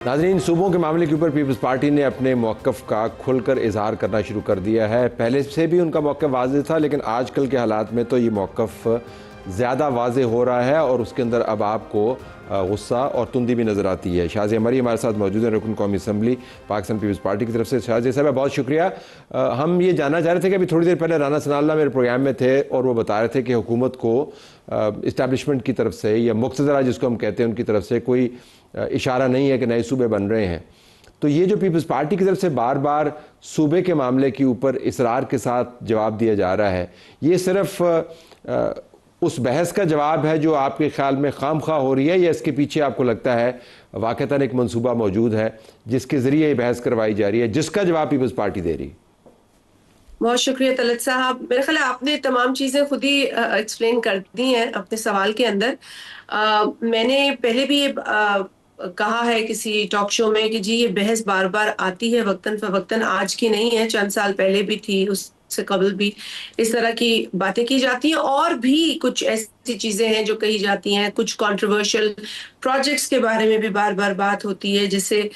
नाज़रीन, सूबों के मामले के ऊपर पीपल्स पार्टी ने अपने मौक़िफ़ का खुलकर इजहार करना शुरू कर दिया है। पहले से भी उनका मौक़िफ़ वाज़ेह था, लेकिन आजकल के हालात में तो ये मौक़िफ़ ज़्यादा वाज़ेह हो रहा है और उसके अंदर अब आपको गुस्सा और तुंदी भी नज़र आती है। शाज़िया मरी हमारे साथ मौजूद हैं, रुकन कौमी असम्बली पाकिस्तान पीपल्स पार्टी की तरफ से। शाज़िया साहब, बहुत शुक्रिया। हम ये जानना चाह रहे थे कि अभी थोड़ी देर पहले राना सनाउल्लाह मेरे प्रोग्राम में थे और वो बता रहे थे कि हुकूमत को इस्टेब्लिशमेंट की तरफ से या मुक़्तदरा जिसको हम कहते हैं उनकी तरफ से कोई इशारा नहीं है कि नए सूबे बन रहे हैं। तो ये जो पीपल्स पार्टी की तरफ से बार बार सूबे के मामले के ऊपर इसरार के साथ जवाब दिया जा रहा है, ये सिर्फ उस बहस का जवाब है जो आपके ख्याल में खामखा हो रही है, या इसके पीछे आपको लगता है वाक़तन एक मंसूबा मौजूद है जिसके ज़रिए ये बहस करवाई जा रही है, जिसका जवाब पीपल्स पार्टी दे रही है? बहुत शुक्रिया तलत साहब। मेरे ख्याल है आपने तमाम चीज़ें खुद ही एक्सप्लेन कर दी हैं अपने सवाल के अंदर। मैंने पहले भी ये कहा है किसी टॉक शो में कि जी ये बहस बार बार आती है वक्तन फवक्तन, आज की नहीं है, चंद साल पहले भी थी, उससे कबल भी इस तरह की बातें की जाती हैं और भी कुछ ऐसी चीज़ें हैं जो कही जाती हैं। कुछ कंट्रोवर्शियल प्रोजेक्ट्स के बारे में भी बार बार बात होती है, जिसे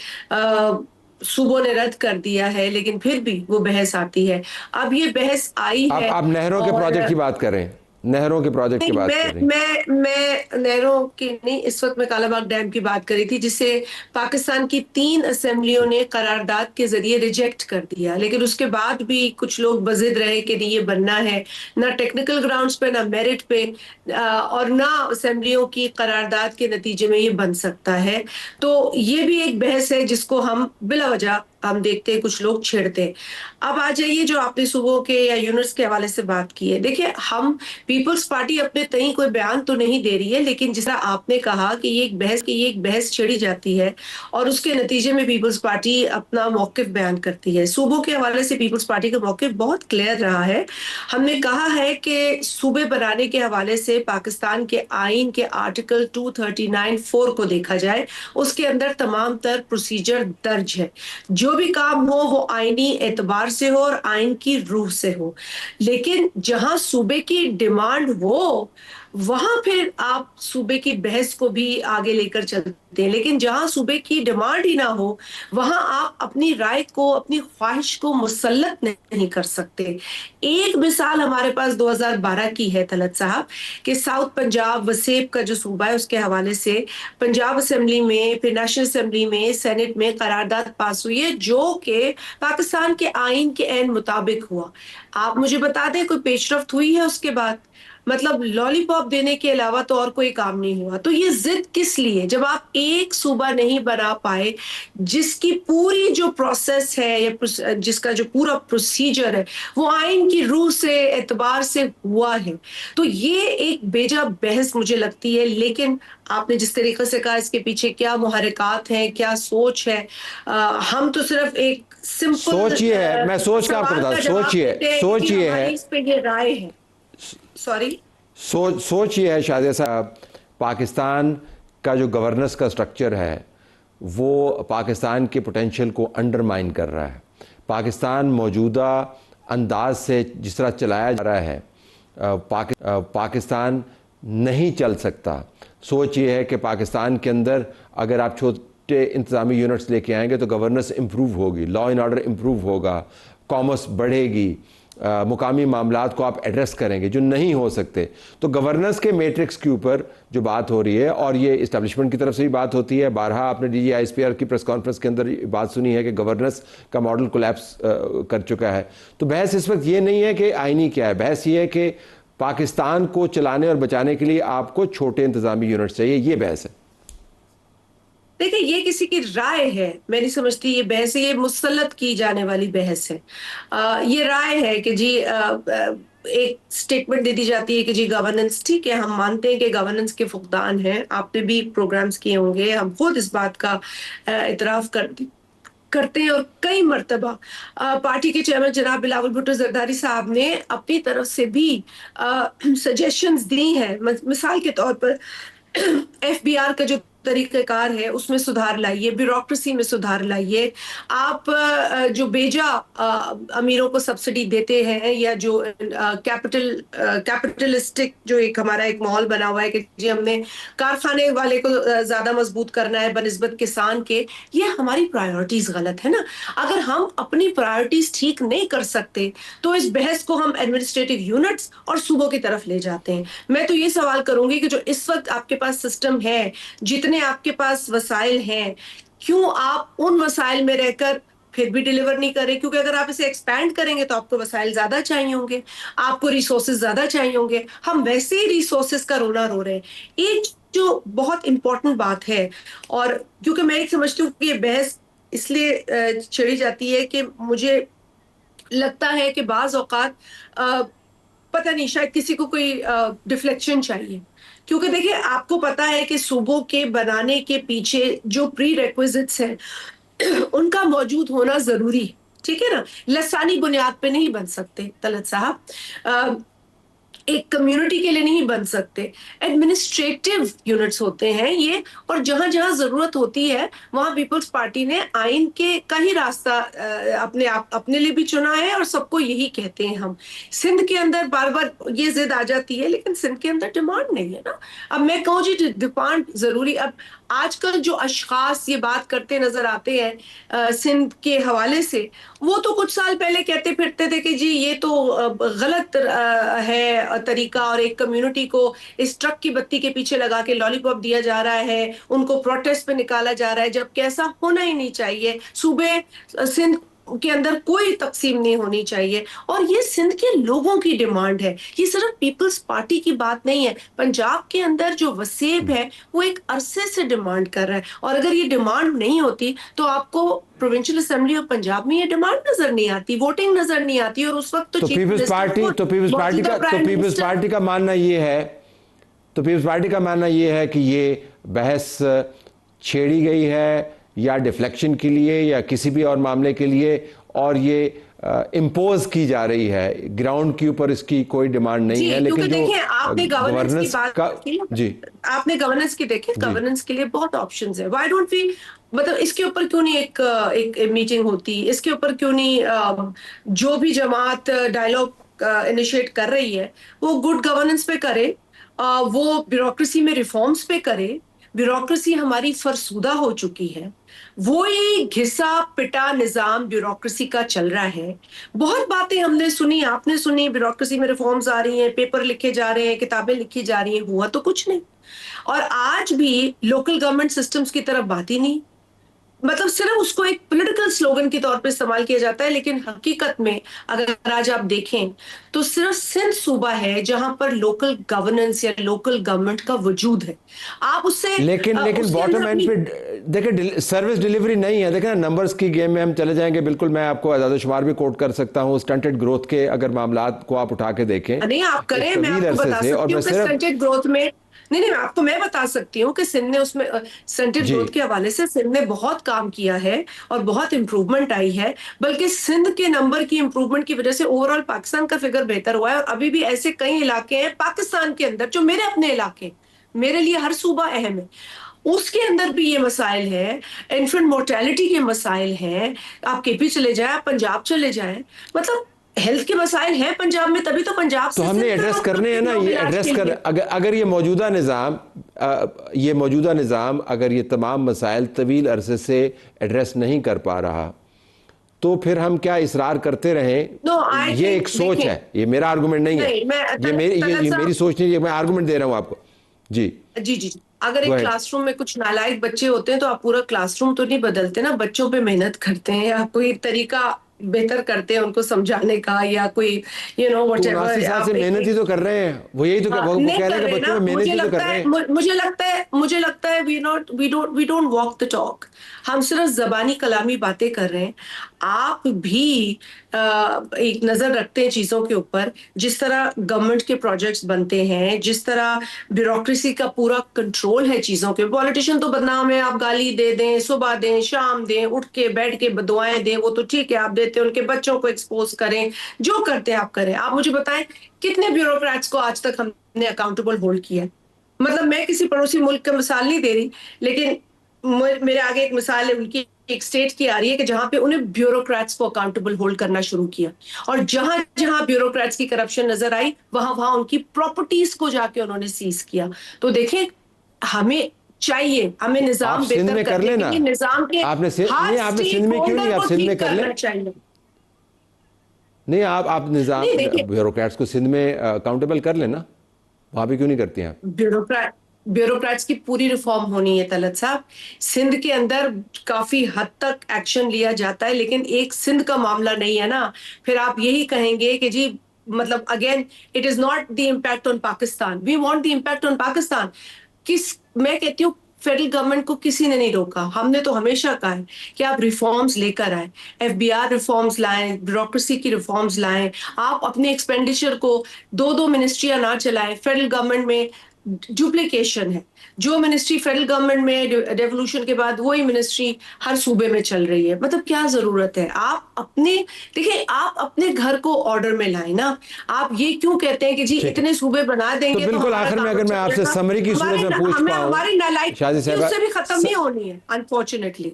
सूबों ने रद्द कर दिया है, लेकिन फिर भी वो बहस आती है। अब ये बहस आई है आप नहरों के और प्रोजेक्ट की बात कर रहे हैं, नहरों के प्रोजेक्ट की नहीं, बात कर रहे हैं। मैं नहरों की नहीं, इस वक्त मैं कालाबाग डैम की बात करी थी, जिसे पाकिस्तान की 3 असेंबलियों ने करारदाद के जरिए रिजेक्ट कर दिया, लेकिन उसके बाद भी कुछ लोग बजिद रहे कि नहीं ये बनना है, ना टेक्निकल ग्राउंड्स पे, ना मेरिट पे, और ना असेंबलियों की करारदाद के नतीजे में ये बन सकता है। तो ये भी एक बहस है जिसको हम बिला वजह हम देखते हैं कुछ लोग छेड़ते हैं। अब आ जाइए जो आपने सूबों के या यूनिट्स के हवाले से बात की है। देखिए, हम पीपल्स पार्टी अपने तई कोई बयान तो नहीं दे रही है, लेकिन जिस तरह आपने कहा कि ये एक बहस छेड़ी जाती है और उसके नतीजे में पीपल्स पार्टी अपना मौकिफ बयान करती है। सूबों के हवाले से पीपल्स पार्टी का मौकिफ बहुत क्लियर रहा है। हमने कहा है कि सूबे बनाने के हवाले से पाकिस्तान के आइन के आर्टिकल 239(4) को देखा जाए, उसके अंदर तमाम तर प्रोसीजर दर्ज है। जो भी काम हो वो आईनी एतबार से हो और आइन की रूह से हो, लेकिन जहां सूबे की डिमांड हो वहां फिर आप सूबे की बहस को भी आगे लेकर चलते हैं, लेकिन जहां सूबे की डिमांड ही ना हो वहां आप अपनी राय को, अपनी ख्वाहिश को मुसल्लत नहीं कर सकते। एक मिसाल हमारे पास 2012 की है तलत साहब, कि साउथ पंजाब वसेब का जो सूबा है उसके हवाले से पंजाब असेंबली में, फिर नेशनल असेंबली में, सेनेट में करारदाद पास हुई है जो कि पाकिस्तान के आइन के ऐन मुताबिक हुआ। आप मुझे बता दें कोई पेशरफ्त हुई है उसके बाद? मतलब लॉलीपॉप देने के अलावा तो और कोई काम नहीं हुआ। तो ये जिद किस लिए, जब आप एक सूबा नहीं बना पाए जिसकी पूरी जो प्रोसेस है या जिसका जो पूरा प्रोसीजर है वो आइन की रूह से, एतबार से हुआ है, तो ये एक बेजा बहस मुझे लगती है। लेकिन आपने जिस तरीके से कहा इसके पीछे क्या मुहर्रिकात हैं, क्या सोच है, हम तो सिर्फ एक सिंपल सोच ये है, मैं सोच का आपको सवाल बता, का जवाब देते हैं कि सोच जी ये है, हमारी इस पे ये राय है। सॉरी। सोच ये है शायद ऐसा, पाकिस्तान का जो गवर्नेंस का स्ट्रक्चर है वो पाकिस्तान के पोटेंशियल को अंडरमाइन कर रहा है। पाकिस्तान मौजूदा अंदाज से जिस तरह चलाया जा रहा है, पाकिस्तान नहीं चल सकता। सोच ये है कि पाकिस्तान के अंदर अगर आप छोटे इंतज़ामी यूनिट्स लेके आएंगे तो गवर्नेंस इम्प्रूव होगी, लॉ एंड ऑर्डर इम्प्रूव होगा, कॉमर्स बढ़ेगी, मुकामी मामलात को आप एड्रेस करेंगे जो नहीं हो सकते। तो गवर्नेंस के मैट्रिक्स के ऊपर जो बात हो रही है, और ये इस्टेब्लिशमेंट की तरफ से भी बात होती है, बारहा आपने DGISPR की प्रेस कॉन्फ्रेंस के अंदर बात सुनी है कि गवर्नेंस का मॉडल कोलैप्स कर चुका है। तो बहस इस वक्त ये नहीं है कि आईनी क्या है, बहस ये है कि पाकिस्तान को चलाने और बचाने के लिए आपको छोटे इंतजामी यूनिट्स चाहिए, ये बहस है। देखिए, ये किसी की राय है, मैं नहीं समझती ये बहस है, ये मुसल्लत की जाने वाली बहस है। ये राय है कि जी एक स्टेटमेंट दे दी जाती है कि जी गवर्नेंस ठीक है, हम मानते हैं कि गवर्नेंस के फुकदान हैं, आपने भी प्रोग्राम्स किए होंगे, हम खुद इस बात का इतराफ करते हैं, और कई मर्तबा पार्टी के चेयरमैन जनाब बिलावल भुट्टो जरदारी साहब ने अपनी तरफ से भी सजेशंस दी हैं। मिसाल के तौर पर FBR का जो तरीक़ेकार है उसमें सुधार लाइए, ब्यूरोक्रेसी में सुधार लाइए। आप जो बेजा अमीरों को सब्सिडी देते हैं, या जो कैपिटलिस्टिक जो एक हमारा एक माहौल बना हुआ है कि जी हमने कारखाने वाले को ज़्यादा मजबूत करना है बनिस्बत किसान के, ये हमारी प्रायोरिटीज गलत है ना। अगर हम अपनी प्रायोरिटीज ठीक नहीं कर सकते तो इस बहस को हम एडमिनिस्ट्रेटिव यूनिट्स और सूबों की तरफ ले जाते हैं। मैं तो ये सवाल करूंगी कि जो इस वक्त आपके पास सिस्टम है, जितने आपके पास वसाइल हैं, क्यों आप उन वसाइल में रहकर फिर भी डिलीवर नहीं करें? क्योंकि अगर आप इसे एक्सपैंड करेंगे तो आपको वसाइल ज्यादा चाहिए होंगे, आपको रिसोर्सेज ज्यादा चाहिए होंगे। हम वैसे ही रिसोर्सेज का रोना रो रहे हैं। एक जो बहुत इंपॉर्टेंट बात है, और क्योंकि मैं एक समझती हूँ कि ये बहस इसलिए छेड़ी जाती है कि मुझे लगता है कि बाज औकात पता नहीं, शायद किसी को कोई डिफ्लेक्शन चाहिए। क्योंकि देखिए, आपको पता है कि सूबों के बनाने के पीछे जो प्री रेक्विजिट्स हैं उनका मौजूद होना जरूरी है, ठीक है ना। लसानी बुनियाद पे नहीं बन सकते तलत साहब, एक कम्युनिटी के लिए नहीं बन सकते। एडमिनिस्ट्रेटिव यूनिट्स होते हैं ये, और जहां जहां जरूरत होती है वहां पीपल्स पार्टी ने आइन के का ही रास्ता अपने लिए भी चुना है, और सबको यही कहते हैं हम। सिंध के अंदर बार बार ये जिद आ जाती है, लेकिन सिंध के अंदर डिमांड नहीं है ना। अब मैं कहूँ जी, डिमांड जरूरी। अब आजकल जो अशखास ये बात करते नजर आते हैं सिंध के हवाले से, वो तो कुछ साल पहले कहते फिरते थे कि जी ये तो गलत है तरीका, और एक कम्युनिटी को इस ट्रक की बत्ती के पीछे लगा के लॉलीपॉप दिया जा रहा है, उनको प्रोटेस्ट पे निकाला जा रहा है, जबकि ऐसा होना ही नहीं चाहिए। सूबे सिंध के अंदर कोई तकसीम नहीं होनी चाहिए, और ये सिंध के लोगों की डिमांड है। ये सिर्फ पीपल्स पार्टी की बात नहीं है। पंजाब के अंदर जो वसेब है वो एक अरसे से डिमांड कर रहा है, और अगर ये डिमांड नहीं होती तो आपको प्रोविंशियल असेंबली ऑफ पंजाब में ये डिमांड नजर नहीं आती, वोटिंग नजर नहीं आती, और उस वक्त तो पीपल्स पार्टी का मानना ये है, तो पीपल्स पार्टी का मानना ये है कि ये बहस छेड़ी गई है या डिफ्लेक्शन के लिए या किसी भी और मामले के लिए, और ये इम्पोज की जा रही है। ग्राउंड के ऊपर इसकी कोई डिमांड नहीं है। लेकिन जो आपने गवर्नेंस की बात की, जी आपने गवर्नेंस की देखिए, गवर्नेंस के लिए बहुत ऑप्शंस है। व्हाई डोंट वी, मतलब इसके ऊपर क्यों नहीं एक मीटिंग होती? इसके ऊपर क्यों नहीं जो भी जमात डायलॉग इनिशिएट कर रही है वो गुड गवर्नेंस पे करे, वो ब्यूरोक्रेसी में रिफॉर्म्स पे करे। ब्यूरोक्रेसी हमारी फरसूदा हो चुकी है, वो ही घिसा पिटा निजाम ब्यूरोक्रेसी का चल रहा है। बहुत बातें हमने सुनी, आपने सुनी, ब्यूरोक्रेसी में रिफॉर्म्स आ रही हैं, पेपर लिखे जा रहे हैं, किताबें लिखी जा रही हैं, हुआ तो कुछ नहीं। और आज भी लोकल गवर्नमेंट सिस्टम्स की तरफ बात ही नहीं, मतलब सिर्फ उसको एक पॉलिटिकल स्लोगन के तौर पे इस्तेमाल किया जाता है। लेकिन हकीकत में अगर आज आप देखें तो सिर्फ सिंध सूबा है जहां पर लोकल गवर्नेंस या लोकल गवर्नमेंट का वजूद है। आप उससे लेकिन बॉटम एंड पे देखिए सर्विस डिलीवरी नहीं है। देखिए ना, नंबर्स की गेम में हम चले जाएंगे। बिल्कुल, मैं आपको आजाद शुमार भी कोट कर सकता हूँ स्टंटेड ग्रोथ के, अगर मामलात को आप उठा के देखें। नहीं, आप करें, मैं आपको बता सकती हूँ कि स्टंटेड ग्रोथ में नहीं, मैं बता सकती हूँ कि सिंध ने उसमें स्टंटेड ग्रोथ के हवाले से सिंध ने बहुत काम किया है और बहुत इंप्रूवमेंट आई है। बल्कि सिंध के नंबर की इंप्रूवमेंट की वजह से ओवरऑल पाकिस्तान का फिगर बेहतर हुआ है। और अभी भी ऐसे कई इलाके हैं पाकिस्तान के अंदर जो मेरे अपने इलाके, मेरे लिए हर सूबा अहम है, उसके अंदर भी ये मसाइल है। इन्फेंट मोर्टेलिटी के मसाइल हैं। आप केपी चले जाए, पंजाब चले जाए, मतलब हेल्थ के मसाइल हैं पंजाब में, तभी तो पंजाब तो हमने एड्रेस करने हैं ना। ये एड्रेस कर, अगर ये मौजूदा निज़ाम अगर ये तमाम मसाइल तवील अरसे से एड्रेस नहीं कर पा रहा, तो फिर हम क्या इसरार करते रहें? ये एक सोच है, ये मेरा आर्गुमेंट नहीं है। ये मेरी सोच नहीं है, मैं आर्गुमेंट दे रहा हूं आपको। जी जी जी। अगर एक क्लासरूम में कुछ नालायक बच्चे होते हैं तो आप पूरा क्लासरूम तो नहीं बदलते ना, बच्चों पे मेहनत करते हैं या कोई तरीका बेहतर करते हैं उनको समझाने का, या कोई व्हाटएवर से मेहनत ही तो कर रहे हैं। वो यही तो वो कह रहे हैं कि बच्चों में मेहनत ही तो कर रहे हैं। मुझे लगता है we don't walk the talk. हम सिर्फ जबानी कलामी बातें कर रहे हैं। आप भी एक नजर रखते हैं चीजों के ऊपर, जिस तरह गवर्नमेंट के प्रोजेक्ट्स बनते हैं, जिस तरह ब्यूरोक्रेसी का पूरा कंट्रोल है चीजों के। पॉलिटिशियन तो बदनाम है, आप गाली दे दें, सुबह दें, शाम दें, उठ के बैठ के बदुआएं दें, वो तो ठीक है, आप देते हैं, उनके बच्चों को एक्सपोज करें, जो करते हैं आप करें। आप मुझे बताएं कितने ब्यूरोक्रेट्स को आज तक हमने अकाउंटेबल होल्ड किया है? मतलब मैं किसी पड़ोसी मुल्क का मिसाल नहीं दे रही, लेकिन मेरे आगे एक मिसाल है उनकी, एक स्टेट की आ रही है कि जहां पे उन्हें ब्यूरोक्रेट्स को अकाउंटेबल होल्ड करना शुरू किया, और जहां जहां ब्यूरोक्रेट्स की करप्शन नजर आई वहां वहां उनकी प्रॉपर्टीज को जाके उन्होंने सीज किया। तो देखिए, हमें चाहिए, हमें आप निजाम सिंध बेहतर में कर करने के लेना। लिए निजाम के नहीं, हर आपने सिंध स्टेक में क्यों नहीं, होल्डर आप को सिंध में ठीक कर लें। करना चाहिए। नहीं, आप निजाम नहीं देखिए, ब्यूरोक्रेट्स को सिंध में अकाउंटेबल कर लेना, वहां पे क्यों नहीं करती हैं आप? ब्यूरोक्रेट ब्यूरोक्रेट्स की पूरी रिफॉर्म होनी है तलत साहब। सिंध के अंदर काफी हद तक एक्शन लिया जाता है, लेकिन एक सिंध का मामला नहीं है ना। फिर आप यही कहेंगे कि जी, मतलब again, it is not the impact on Pakistan, we want the impact on Pakistan. मैं कहती हूँ फेडरल गवर्नमेंट को किसी ने नहीं रोका, हमने तो हमेशा कहा है कि आप रिफॉर्म्स लेकर आए, एफबीआर रिफॉर्म्स लाएं, ब्यूरोक्रेसी की रिफॉर्म्स लाएं, आप अपने एक्सपेंडिचर को दो दो मिनिस्ट्रियां ना चलाएं। फेडरल गवर्नमेंट में डुप्लीकेशन है, जो मिनिस्ट्री फेडरल गवर्नमेंट में रेवोल्यूशन के बाद वही मिनिस्ट्री हर सूबे में चल रही है। मतलब क्या जरूरत है? आप अपने, देखिए, आप अपने घर को ऑर्डर में लाए ना। आप ये क्यों कहते हैं कि जी ठीक है, इतने सूबे बना तो देंगे तो बिल्कुल हमारा आखिर में काम अगर मैं अच्छा हो आपसे जाएगा? समरी की सूरत हमारी में पूछ हमें पाऊं, हमारी शादी नालायकी साहब, उससे भी खत्म नहीं होनी है, अनफॉर्चुनेटली।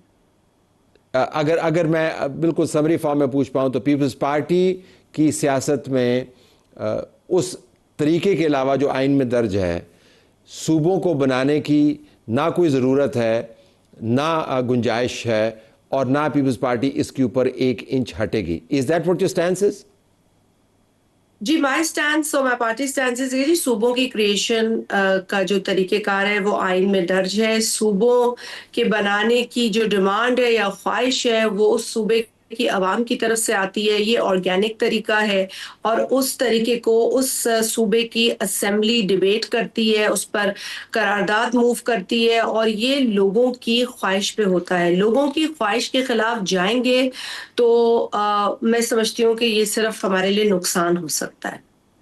अगर अगर मैं बिल्कुल समरी फॉर्म में पूछ पाऊं, तो पीपल्स पार्टी की सियासत में उस तरीके के अलावा जो आइन में दर्ज है, सूबों को बनाने की ना कोई ज़रूरत है, ना गुंजाइश है, और ना पीपल्स पार्टी इसके ऊपर एक इंच हटेगी। Is that what your stand is? जी, माय स्टैंस और माय पार्टी स्टैंस इज, जी सूबों की क्रिएशन का जो तरीकेकार है वो आइन में दर्ज है। सूबों के बनाने की जो डिमांड है या ख्वाहिश है वो उस सूबे की आवाम की तरफ से आती है, ये ऑर्गेनिक तरीका है, और उस तरीके को उस सूबे की असेंबली डिबेट करती है, उस पर करारदाद मूव करती है, और ये लोगों की ख्वाहिश पे होता है। लोगों की ख्वाहिश के खिलाफ जाएंगे तो मैं समझती हूँ कि ये सिर्फ हमारे लिए नुकसान हो सकता है।